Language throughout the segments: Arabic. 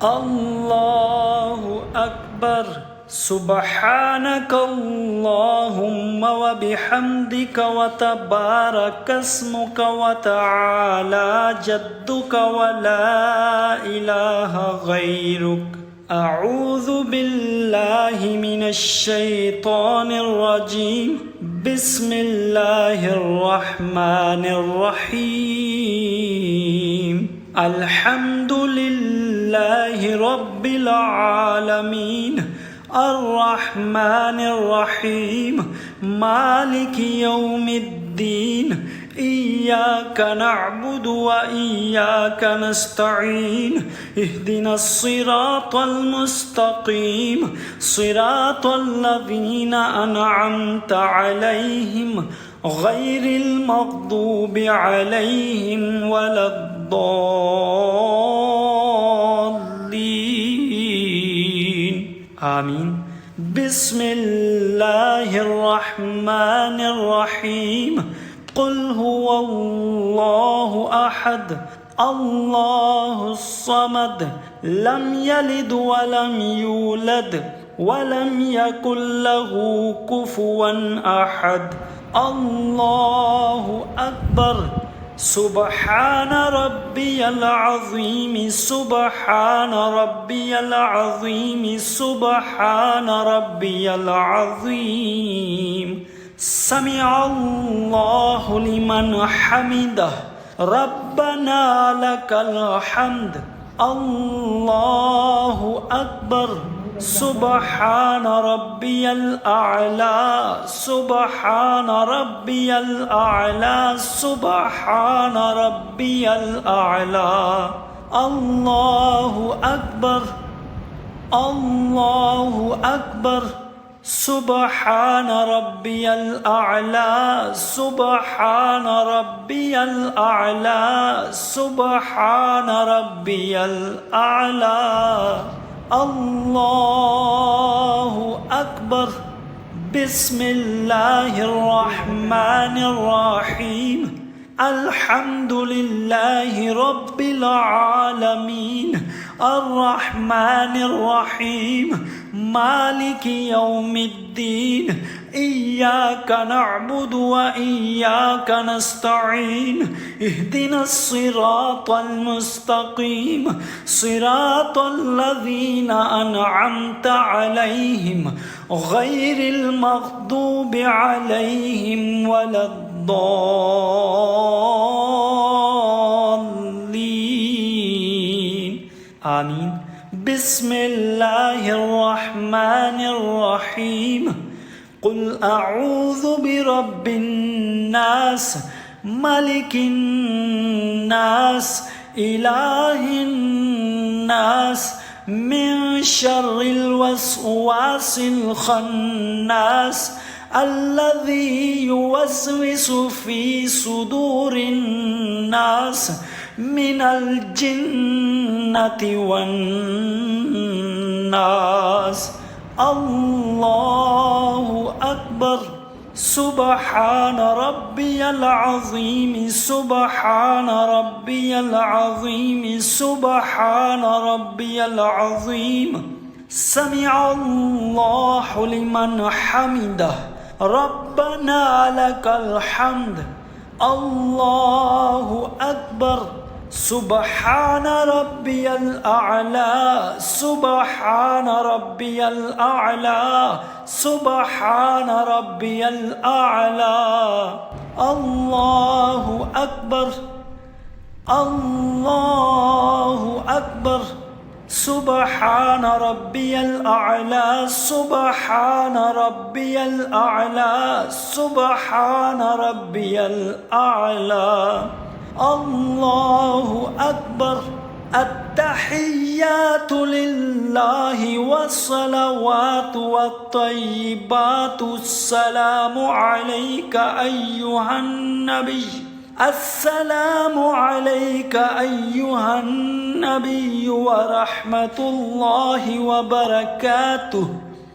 الله أكبر. سبحانك اللهم وبحمدك وتبارك اسمك وتعالى جدك ولا إله غيرك. أعوذ بالله من الشيطان الرجيم. بسم الله الرحمن الرحيم. الحمد لله رب العالمين الرحمن الرحيم مالك يوم الدين. إياك نعبد وإياك نستعين. اهدنا الصراط المستقيم صراط الذين أنعمت عليهم غير المغضوب عليهم ولا الضالين آمين. بسم الله الرحمن الرحيم. قل هو الله أحد الله الصمد لم يلد ولم يولد ولم يكن له كفوا أحد. الله أكبر. سبحان ربي العظيم سبحان ربي العظيم سبحان ربي العظيم. سمع الله لمن حمده ربنا لك الحمد. الله أكبر. سبحان ربي الأعلى سبحان ربي الأعلى سبحان ربي الأعلى. الله أكبر. الله أكبر. سبحان ربي الأعلى سبحان ربي الأعلى سبحان ربي الأعلى. الله أكبر. بسم الله الرحمن الرحيم. الحمد لله رب العالمين الرحمن الرحيم مالك يوم الدين. إياك نعبد وإياك نستعين. اهدنا الصراط المستقيم صراط الذين أنعمت عليهم غير المغضوب عليهم ولا الضالين آمين. بسم الله الرحمن الرحيم. قل أعوذ برب الناس ملك الناس إله الناس من شر الوسواس الخناس الذي يوسوس في صدور الناس من الجنة والناس. الله أكبر. سبحان ربي العظيم سبحان ربي العظيم سبحان ربي العظيم. سمع الله لمن حمده ربنا لك الحمد. الله أكبر. سبحان ربي الأعلى سبحان ربي الأعلى سبحان ربي الأعلى. الله أكبر. الله أكبر. سبحان ربي الأعلى سبحان ربي الأعلى سبحان ربي الأعلى. الله أكبر. التحيات لله والصلوات والطيبات. السلام عليك أيها النبي. السلام عليك أيها النبي ورحمة الله وبركاته.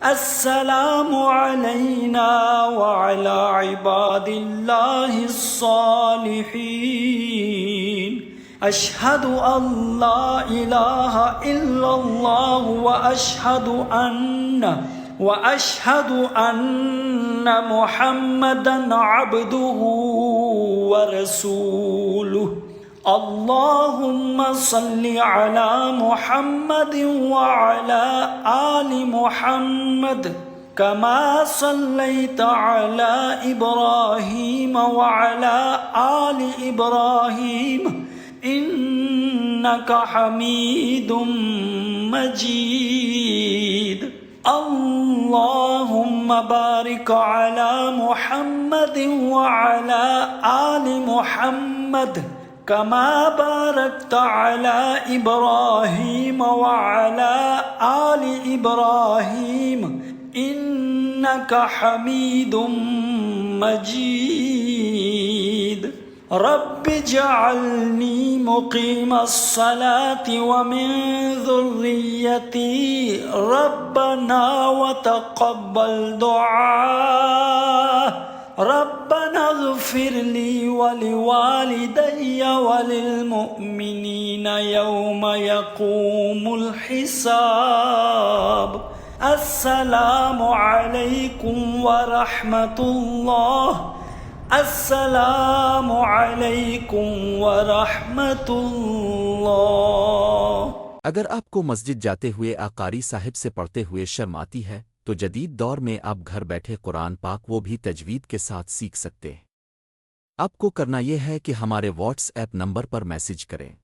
السلام علينا وعلى عباد الله الصالحين. أشهد أن لا إله إلا الله وأشهد أن محمدا عبده ورسوله اللهم صل على محمد وعلى آل محمد كما صليت على إبراهيم وعلى آل إبراهيم إنك حميد مجيد اللهم بارك على محمد وعلى آل محمد كما باركت على إبراهيم وعلى آل إبراهيم إنك حميد مجيد رب اجعلني مقيم الصلاة ومن ذريتي ربنا وتقبل دعاء ربنا اغفر لي ولوالدي وللمؤمنين يوم يقوم الحساب السلام عليكم ورحمة الله السلام عليكم ورحمة الله। अगर आपको मस्जिद जाते हुए आकारी साहिब से पढ़ते हुए शर्म आती है तो जदीद दौर में आप घर बैठे कुरान पाक वो भी तजवीद के साथ सीख सकते हैं। आपको करना यह है कि हमारे व्हाट्सएप नंबर पर मैसेज करें।